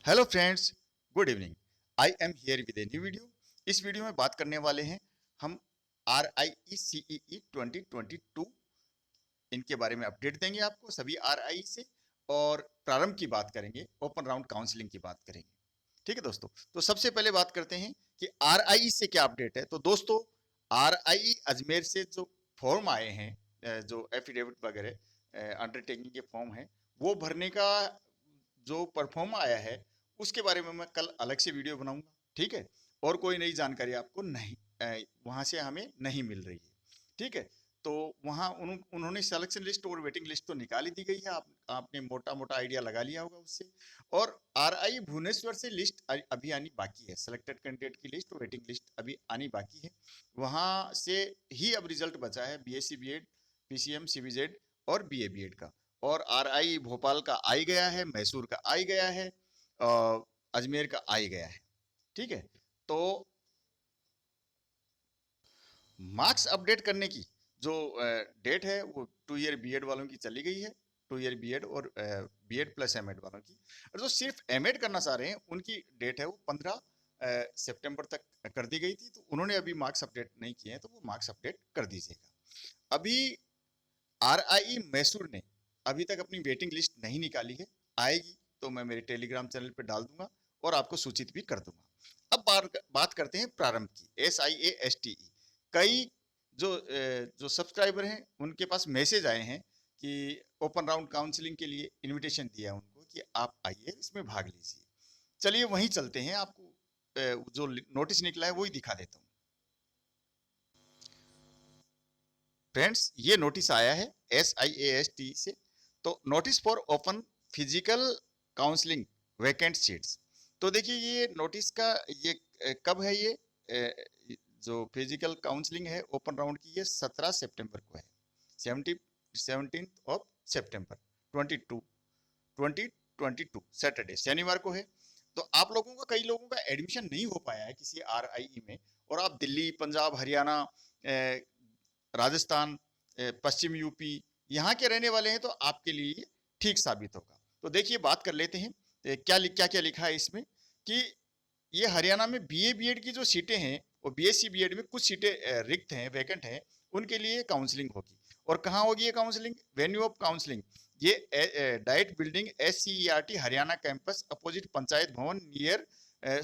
Hello friends, good evening. I am here with a new video. इस video में बात करने वाले हैं हम RIE CEE 2022 इनके बारे में अपडेट देंगे आपको सभी RI से, और प्रारंभ की बात करेंगे, ओपन राउंड काउंसलिंग की बात करेंगे। ठीक है दोस्तों, तो सबसे पहले बात करते हैं कि RI से क्या अपडेट है। तो दोस्तों, RI अजमेर से जो फॉर्म आए हैं, जो एफिडेविट वगैरह अंडरटेकिंग के फॉर्म है, वो भरने का जो परफॉर्म आया है उसके बारे में मैं कल अलग से वीडियो बनाऊंगा। ठीक है, और कोई नई जानकारी आपको नहीं वहां से हमें नहीं मिल रही है। ठीक है, तो वहाँ उन्होंने सिलेक्शन लिस्ट और वेटिंग लिस्ट तो निकाल ही दी गई है। आपने मोटा मोटा आइडिया लगा लिया होगा उससे। और RI भुवनेश्वर से लिस्ट अभी आनी बाकी है। सिलेक्टेड कैंडिडेट की लिस्ट और वेटिंग लिस्ट अभी आनी बाकी है। वहाँ से ही अब रिजल्ट बचा है BSc B.Ed, PCM CBZ और BA B.Ed का। और RI भोपाल का आ ही गया है, मैसूर का आ ही गया है, अजमेर का आ ही गया है। ठीक है, तो मार्क्स अपडेट करने की जो डेट है वो 2 ईयर B.Ed वालों की चली गई है। 2 ईयर B.Ed और B.Ed प्लस M.Ed वालों की। और जो सिर्फ M.Ed करना चाह रहे हैं उनकी डेट है वो 15 सितंबर तक कर दी गई थी। तो उन्होंने अभी मार्क्स अपडेट नहीं किए हैं, तो वो मार्क्स अपडेट कर दीजिएगा। अभी RI मैसूर ने अभी तक अपनी वेटिंग लिस्ट नहीं निकाली है। आएगी तो मैं मेरे टेलीग्राम चैनल पे डाल दूंगा और आपको सूचित भी कर दूंगा। अब बात करते हैं प्रारंभ की। SIASTE कई जो सब्सक्राइबर हैं उनके पास मैसेज आए हैं कि ओपन राउंड काउंसलिंग के लिए इनविटेशन दिया है उनको कि आप आइए, इसमें भाग लीजिए। चलिए वहीं चलते हैं, आपको जो नोटिस निकला है वही दिखा देता हूँ। फ्रेंड्स, ये नोटिस आया है SIAST से। तो notice for open physical counselling vacant seats. तो देखिए ये नोटिस का ये कब है, ये जो फिजिकल काउंसलिंग है ओपन राउंड की, ये 17 सितंबर को है। 17 22 2022 सैटरडे, शनिवार को है। तो आप लोगों का, कई लोगों का एडमिशन नहीं हो पाया है किसी RIE में, और आप दिल्ली, पंजाब, हरियाणा, राजस्थान, पश्चिम यूपी यहाँ के रहने वाले हैं, तो आपके लिए ठीक साबित होगा। तो देखिए बात कर लेते हैं क्या क्या लिखा है इसमें कि ये हरियाणा में BA B.Ed की जो सीटें हैं, वो BSc B.Ed में कुछ सीटें रिक्त हैं, वैकेंट हैं, उनके लिए काउंसलिंग होगी। और कहाँ होगी ये काउंसलिंग? वेन्यू ऑफ काउंसलिंग ये diet building SCERT Haryana campus opposite panchayat भवन नियर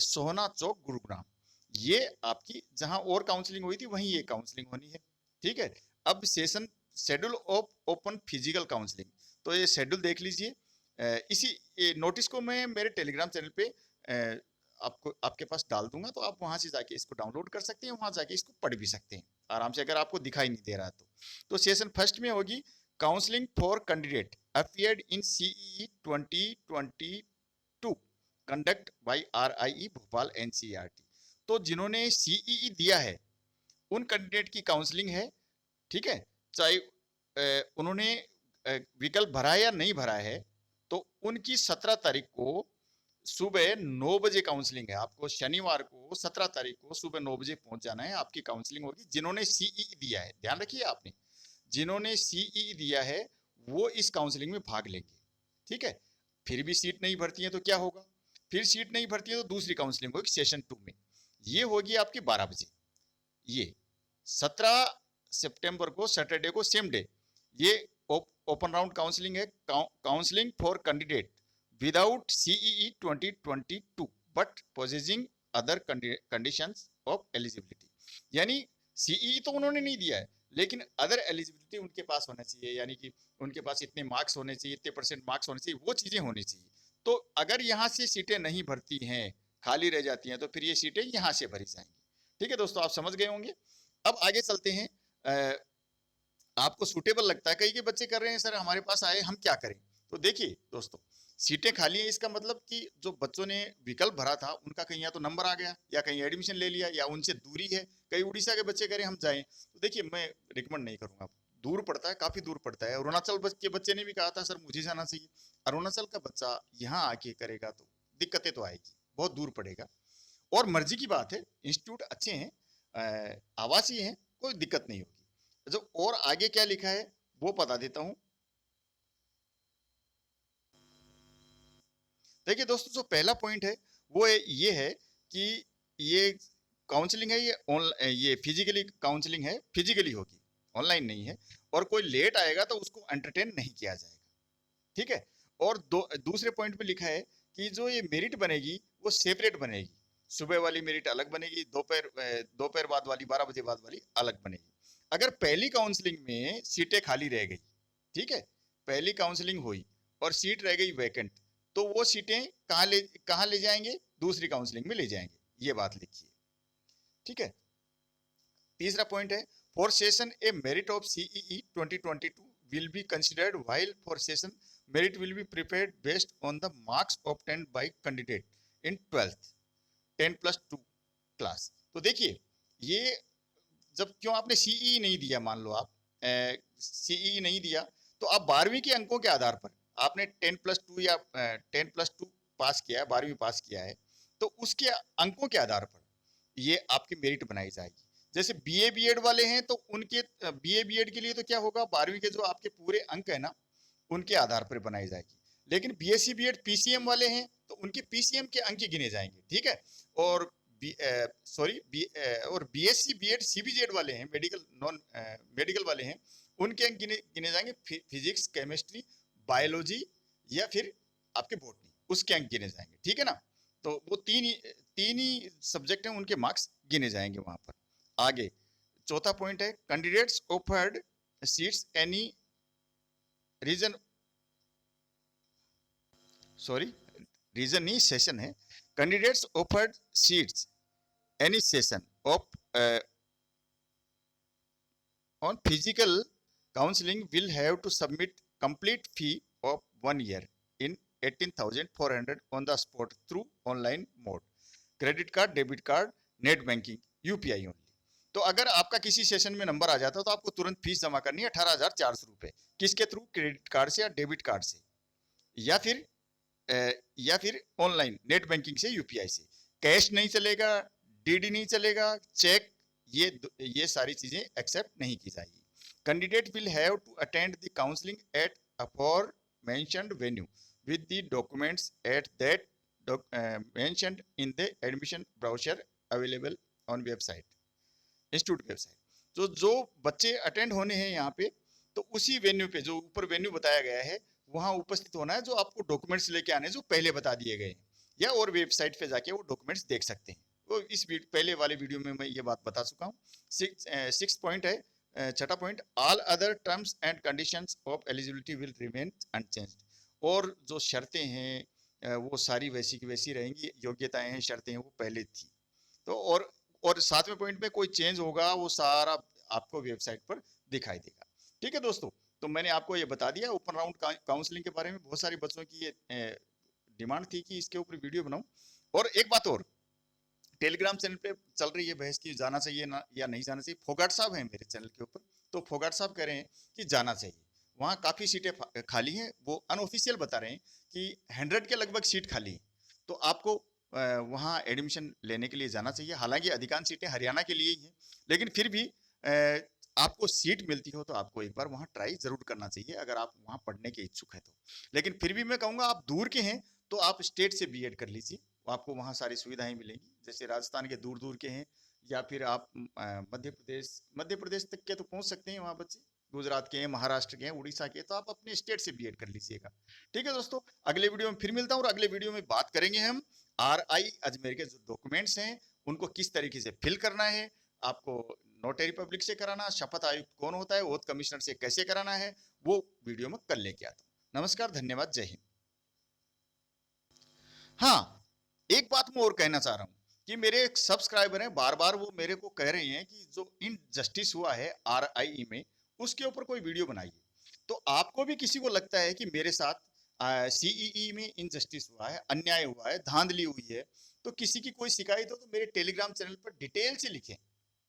सोहना चौक गुरुग्राम। ये आपकी जहां और काउंसलिंग हुई थी वहीं ये काउंसलिंग होनी है। ठीक है, अब session schedule of open physical counselling, तो ये शेड्यूल देख लीजिए। इसी नोटिस को मैं मेरे टेलीग्राम चैनल पे आपको आपके पास डाल दूंगा, तो आप वहां से जाके इसको डाउनलोड कर सकते हैं, वहां जाके इसको पढ़ भी सकते हैं आराम से, अगर आपको दिखाई नहीं दे रहा है तो सेशन फर्स्ट में होगी counselling for candidate appeared in CEE 2022 conduct by RIE Bhopal NCERT। तो जिन्होंने CEE दिया है उन कैंडिडेट की काउंसलिंग है। ठीक है, चाहे उन्होंने विकल्प भरा है या नहीं भरा है, तो उनकी 17 तारीख को सुबह 9 बजे काउंसलिंग है। आपको शनिवार को 17 तारीख को सुबह 9 बजे पहुंच जाना है, आपकी काउंसलिंग होगी। जिन्होंने CEE दिया है, ध्यान रखिए आपने, जिन्होंने CEE दिया है वो इस काउंसलिंग में भाग लेंगे। ठीक है, फिर भी सीट नहीं भरती है तो क्या होगा? फिर सीट नहीं भरती है तो दूसरी काउंसलिंग होगी सेशन 2 में, ये होगी आपकी 12 बजे। ये 17 सितंबर को सैटरडे को सेम डे ये ओपन राउंड काउंसलिंग है। Counselling for candidate without CEE 2022 but possessing other conditions of eligibility. यानी CEE तो उन्होंने नहीं दिया है, लेकिन अदर एलिजिबिलिटी उनके पास होना चाहिए, यानी कि उनके पास इतने मार्क्स होने चाहिए, इतने % मार्क्स होने चाहिए, वो चीजें होनी चाहिए। तो अगर यहाँ से सीटें नहीं भरती हैं, खाली रह जाती हैं, तो फिर ये सीटें यहाँ से भरी जाएंगी। ठीक है दोस्तों, आप समझ गए होंगे। अब आगे चलते हैं। आपको सूटेबल लगता है, कई के बच्चे कर रहे हैं सर हमारे पास आए, हम क्या करें? तो देखिए दोस्तों, सीटें खाली हैं, इसका मतलब कि जो बच्चों ने विकल्प भरा था उनका कहीं या तो नंबर आ गया, या कहीं एडमिशन ले लिया, या उनसे दूरी है। कई उड़ीसा के बच्चे कह रहे हैं हम जाएं, तो देखिए मैं रिकमेंड नहीं करूंगा। दूर पड़ता है, काफी दूर पड़ता है। अरुणाचल के बच्चे ने भी कहा था सर मुझे जाना चाहिए। अरुणाचल का बच्चा यहाँ आके करेगा तो दिक्कतें तो आएगी, बहुत दूर पड़ेगा। और मर्जी की बात है, इंस्टीट्यूट अच्छे हैं, आवासीय हैं, कोई दिक्कत नहीं होगी। जो और आगे क्या लिखा है वो बता देता हूं। देखिए दोस्तों, जो पहला पॉइंट है वो ये है कि ये काउंसलिंग है, ये फिजिकली काउंसलिंग है, फिजिकली होगी, ऑनलाइन नहीं है। और कोई लेट आएगा तो उसको एंटरटेन नहीं किया जाएगा, ठीक है। और दूसरे पॉइंट पे लिखा है कि जो ये मेरिट बनेगी वो सेपरेट बनेगी। सुबह वाली मेरिट अलग बनेगी, दोपहर बाद वाली, 12 बजे बाद वाली अलग बनेगी। अगर पहली काउंसलिंग में सीटें खाली रह गई, ठीक है, पहली काउंसलिंग हुई और सीट रह गई वैकेंट, तो वो सीटें कहाँ ले जाएंगे, दूसरी काउंसलिंग में ले जाएंगे। ये बात लिखिए, ठीक है। तीसरा पॉइंट है, for session A merit of CEE 2022 will be considered, while for session merit will be prepared based on the marks obtained by candidate in 12th 10+2 class. तो देखिए, ये जब क्यों आपने सीई नहीं दिया, मान लो आप सीई नहीं दिया, तो आप 12वीं के अंकों के आधार पर, आपने 10+2 या 10+2 पास किया है, 12वीं पास किया है, तो उसके अंकों के आधार पर ये आपकी मेरिट बनाई जाएगी। जैसे बीए बीएड वाले हैं तो उनके बीए बीएड के लिए तो क्या होगा, 12वीं के जो आपके पूरे अंक है ना, उनके आधार पर बनाई जाएगी। लेकिन बीएससी बीएड पीसीएम वाले हैं तो उनके पीसीएम के अंक गिने जाएंगे, ठीक है। और और बीएससी बीएड सीबीजेड वाले हैं, मेडिकल नॉन मेडिकल वाले हैं, उनके अंक गिने गिने जाएंगे, फिजिक्स, केमिस्ट्री, बायोलॉजी या फिर आपके बॉटनी, उसके अंक गिने जाएंगे, ठीक है ना। तो वो तीन ही सब्जेक्ट हैं, उनके मार्क्स गिने जाएंगे वहां पर। आगे चौथा पॉइंट है, candidates offered seats any region, sorry region नहीं, सेशन है। Candidates offered seats any session of on physical counseling will have to submit complete fee of 1 year in 18,400 on the spot through online mode, credit card, debit card, net banking, UPI only. तो अगर आपका किसी session में number आ जाता है तो आपको तुरंत फीस जमा करनी है 18,400 रुपए। किसके थ्रू, क्रेडिट कार्ड से या डेबिट कार्ड से, या फिर या फिर ऑनलाइन नेट बैंकिंग से, यूपीआई से। कैश नहीं चलेगा, डीडी नहीं चलेगा, चेक, ये सारी चीजें एक्सेप्ट नहीं की जाएगी। Candidate will have to attend the counselling at aforementioned venue with the documents at that mentioned in the admission brochure available on website, institute website. तो जो बच्चे अटेंड होने हैं यहाँ पे, तो उसी वेन्यू पे, जो ऊपर वेन्यू बताया गया है, वहां उपस्थित होना है। जो आपको डॉक्यूमेंट्स लेके आने जो पहले बता दिए गए हैं, या और वेबसाइट पे जाके वो डॉक्यूमेंट्स देख सकते हैं। वो इस पहले वाले वीडियो में मैं ये बात बता चुका हूँ। सिक्स पॉइंट है, छठा point, all other terms and conditions of eligibility will remain unchanged. और जो शर्तें हैं वो सारी वैसी की वैसी रहेंगी, योग्यताएं हैं, शर्तें हैं, वो पहले थी। तो और सातवें पॉइंट में कोई चेंज होगा वो सारा आपको वेबसाइट पर दिखाई देगा, ठीक है दोस्तों। तो मैंने आपको ये बता दिया ओपन राउंड काउंसलिंग के बारे में। बहुत सारे बच्चों की ये डिमांड थी कि इसके ऊपर वीडियो बनाऊं। और एक बात और, टेलीग्राम चैनल पे चल रही है बहस की जाना चाहिए ना या नहीं जाना चाहिए। फोगाट साहब हैं मेरे चैनल के ऊपर, तो फोगाट साहब कह रहे हैं कि जाना चाहिए। वहाँ काफी सीटें खाली हैं, वो अनऑफिशियल बता रहे हैं कि 100 के लगभग सीट खाली है। तो आपको वहाँ एडमिशन लेने के लिए जाना चाहिए। हालांकि अधिकांश सीटें हरियाणा के लिए ही हैं, लेकिन फिर भी आपको सीट मिलती हो तो आपको एक बार वहाँ ट्राई जरूर करना चाहिए, अगर आप वहाँ पढ़ने के इच्छुक हैं तो। लेकिन फिर भी मैं कहूँगा, आप दूर के हैं तो आप स्टेट से बीएड कर लीजिए, आपको वहाँ सारी सुविधाएं मिलेंगी। जैसे राजस्थान के दूर दूर के हैं, या फिर आप मध्य प्रदेश तक के तो पहुँच सकते हैं वहाँ बच्चे, गुजरात के हैं, महाराष्ट्र के हैं, उड़ीसा के, तो आप अपने स्टेट से बीएड कर लीजिएगा। ठीक है दोस्तों, अगले वीडियो में फिर मिलता हूँ, और अगले वीडियो में बात करेंगे हम RI अजमेर के जो डॉक्यूमेंट्स हैं उनको किस तरीके से फिल करना है, आपको नोटरी पब्लिक से कराना, शपथ आयुक्त कौन होता है, ओथ कमिश्नर से कैसे कराना है, वो वीडियो में कल लेके आता हूँ। नमस्कार, धन्यवाद, जय हिंद। हाँ, एक बात मैं और कहना चाह रहा हूँ कि मेरे एक सब्सक्राइबर हैं, बार बार वो मेरे को कह रहे हैं कि जो इनजस्टिस हुआ है RIE में, उसके ऊपर कोई वीडियो बनाइए। तो आपको भी किसी को लगता है कि मेरे साथ CEE में इनजस्टिस हुआ है, अन्याय हुआ है, धांधली हुई है, तो किसी की कोई शिकायत हो तो मेरे टेलीग्राम चैनल पर डिटेल से लिखें।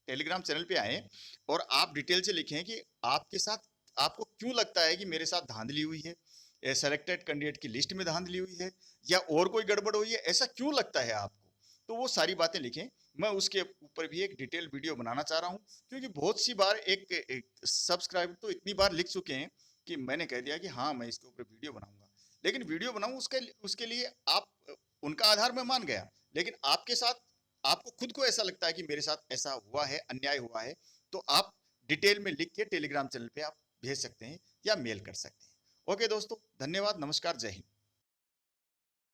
टेलीग्राम चैनल पे आए और आप डिटेल से लिखें कि आपके साथ, आपको क्यों लगता है कि मेरे साथ धांधली हुई है, सेलेक्टेड कैंडिडेट की लिस्ट में धांधली हुई है, या और कोई गड़बड़ हुई है, ऐसा क्यों लगता है आपको। तो वो सारी बातें लिखें, मैं उसके ऊपर भी एक डिटेल वीडियो बनाना चाह रहा हूँ। क्योंकि बहुत सी बार एक सब्सक्राइबर तो इतनी बार लिख चुके हैं कि मैंने कह दिया कि हाँ मैं इसके ऊपर वीडियो बनाऊंगा, लेकिन वीडियो बनाऊं उसके लिए आप उनका आधार मैं मान गया, लेकिन आपके साथ आपको खुद को ऐसा लगता है कि मेरे साथ ऐसा हुआ है, अन्याय हुआ है, तो आप डिटेल में लिख के टेलीग्राम चैनल पे आप भेज सकते हैं या मेल कर सकते हैं। ओके दोस्तों, धन्यवाद, नमस्कार, जय हिंद।